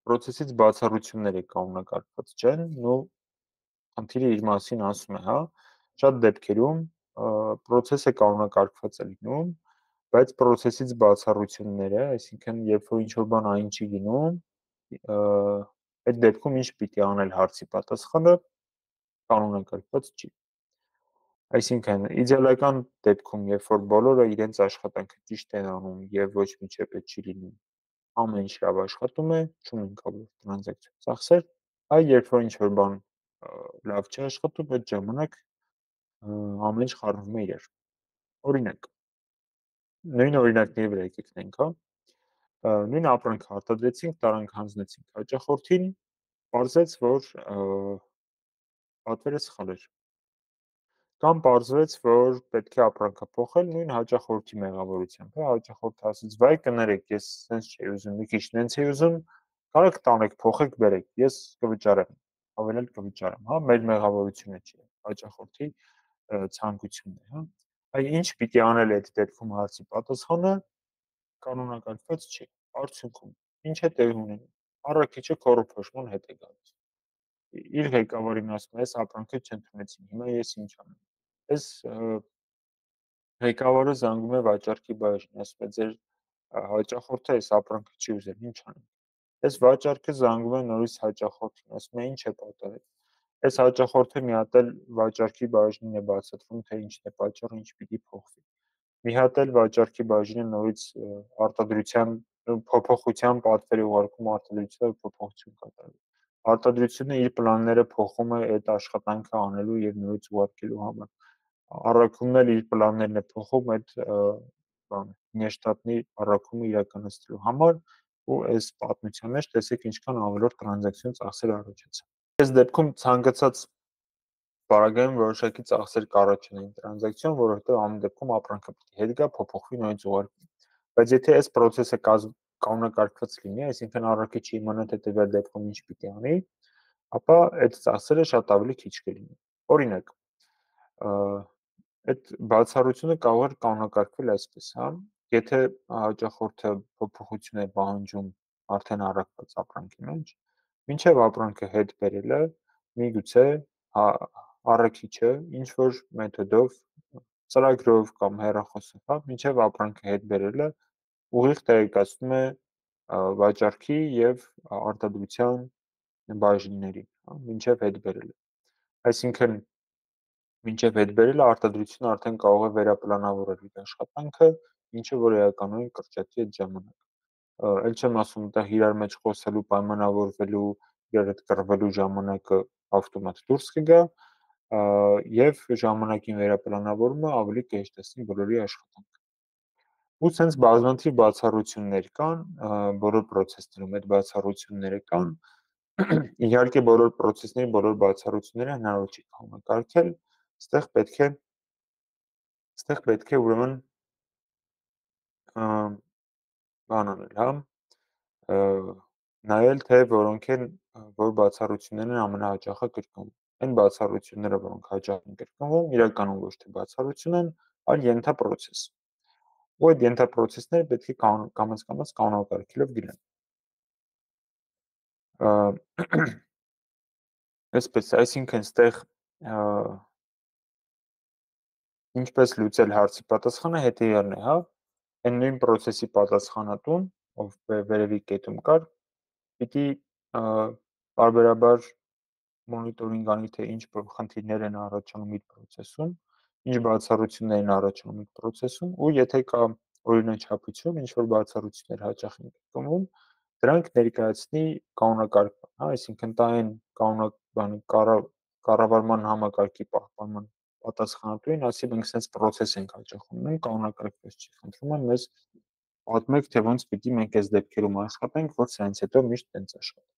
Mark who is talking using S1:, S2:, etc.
S1: process-ից բացառություններ է կանոնակարգված չեն, ու խնդիրը իր մասին ասում է, հա, շատ դեպքերում process-ը կանոնակարգված է լինում, բայց process-ից բացառությունները, այսինքն երբ որ ինչ-որ բան այն չի լինում, այդ դեպքում ինչ պիտի անել հարցի պատասխանը կանոնակարգված չի։ Այսինքն իդեալական դեպքում, երբ որ բոլորը իրենց աշխատանքը ճիշտ են անում եւ ոչ մի չեպետ չի լինում, ամեն ինչ լավ աշխատում է, չունեն կարող տրանզակցիա ծախսել, այլ երբ որ ինչ-որ բան լավ չի աշխատում, այդ ժամանակ ամեն ինչ խառնվում է իրար։ Օրինակ, նույն օրինակների վրա եկեք նայենք, հա։ Նույն ապրանքը արտադրեցինք, տարանք հանձնեցինք հաճախորդին, պարզեց, որ պատվերը սխալ էր։ Կամ պարզվեց, որ պետք է ապրանքը փոխել նույն հաճախորդի մեղավորությամբ, հա, հաճախորդը ասեց, վայ կներեք, ես սենց չէի ուզում, մի քիչ նենց էի ուզում, կարեք տանեք, փոխեք, բերեք, ես կվճարեմ, ավելի կվճարեմ, հա, մեր մեղավորությունը չի, հաճախորդի ցանկությունն է, հա։ Այ ինչ պիտի անել այդ դեպքում հարցի պատասխանը կանոնակարգված չի։ Արդյունքում ինչ է տեղի ունենում։ Առաքիչը քոռոփոշման հետ է գալիս։ Իր ղեկավարին ասում է, այս ապրանքը չընդունեցին, հիմա ես ինչ անեմ։ Այս ղեկավարը զանգում է վաճառքի բաժին, ասում է, ձեր հաճախորդը այս ապրանքը չի ուզել, ինչ անեմ։ Այս վաճառքը զանգում է նորից հաճախորդին, ասում է, ինչ է պատահել։ Այս հաճախորդը մի հատ էլ վաճառքի բաժնին է բացատրում, թե ինչն է պատճառը, ինչ պիտի փոխվի։ Մի հատ էլ վաճառքի բաժինը նորից արտադրության փոփոխության պատվեր է ուղարկում արտադրության փոփոխություն կատարելու։ Արտադրությունը իր պլանները փոխում է այդ աշխատանքը անելու եւ նորից ուղարկելու համար։ Առաքումն էլ իր պլաններն է փոխում այդ նեշտատնի առաքումը իրականացնելու համար, ու այս պատմության մեջ տեսեք ինչքան ավելորդ տրանզակցիոն ծախսեր առաջացան։ Այս դեպքում ցանկացած Պարագայում որոշակի ծախսեր կառաջանային տրանզակցիոն, որովհետև ամեն դեպքում ապրանքը պետք է հետ գա, փոփոխվի, նորից ուղարկվի։ Բայց եթե այս process-ը կանոնակարգված լինի, այսինքն առաքիչը իմանա թե տվյալ դեպքում ինչ պիտի անի, ապա այդ ծախսերը շատ ավելի քիչ կլինի։ Օրինակ, այդ բացառությունը կարող է կանոնակարգվել այսպես, հա, եթե հաճախորդը փոփոխություն է պահանջում արդեն առաքված ապրանքի մեջ, մինչև ապրանքը հետ բերելը, միգուցե առաքիչը ինչ որ մեթոդով, ծրագրով կամ հեռախոսով, հա, մինչև ապրանքը հետ բերելը ուղիղ տեղեկացնում է վաճառքի եւ արտադրության բաժիններին, հա, մինչև հետ բերելը։ Այսինքն մինչև հետ բերելը արտադրությունը արդեն կարող է վերապլանավորել իր աշխատանքը, ինչը որ էականորեն կրճատի այդ ժամանակը։ Էլ չեմ ասում այդտեղ իրար մեջ խոսելու, պայմանավորվելու, իրար հետ կռվելու ժամանակը ավտոմատ դուրս կգա, եւ ժամանակին վերապլանավորումը ավելի կհեշտացնի բոլորի աշխատանքը։ Ու սենց բազմաթիվ բացառություններ կան, բոլոր process-ներում այդ բացառությունները կան։ Իհարկե բոլոր process-ների բոլոր բացառությունները հնարավոր չի կանոնակարգել, այստեղ պետք է ուրեմն բան անել, հա, նայել թե որոնք են որ բացառություններն են ամենահաճախը կրկնվում։ Այն բացառությունները, որոնք հաճախ են կրկնվում, իրականում ոչ թե բացառություն են, այլ ենթապրոցես։ Ու այդ ենթապրոցեսները պետք է կամաց կանոնակարգելով գնան։ Այսպես, այսինքն այստեղ ինչպես լուծել հարցի պատասխանը հետևյալն է, հա, այն նույն process-ի պատասխանատուն, ով վերևի կետում կար, պիտի պարբերաբար մոնիտորինգ անի, թե ինչ խնդիրներ են առաջանում իր process-ում, ինչ բացառություններ են առաջանում իր process-ում, ու եթե կա օրինաչափություն, ինչ որ բացառություններ հաճախ են կրկնվում, դրանք ներկայացնի կանոնակարգման, հա, այսինքն տա այն կառավարման համակարգի պահպանման պատասխանատուին, ասի մենք սենց process ենք հաճախ ունենում, կանոնակարգված չի, խնդրում եմ մեզ պատմեք, թե ոնց պիտի մենք այս դեպքերում աշխատենք, որ սրանից հետո միշտ տենց աշխատենք։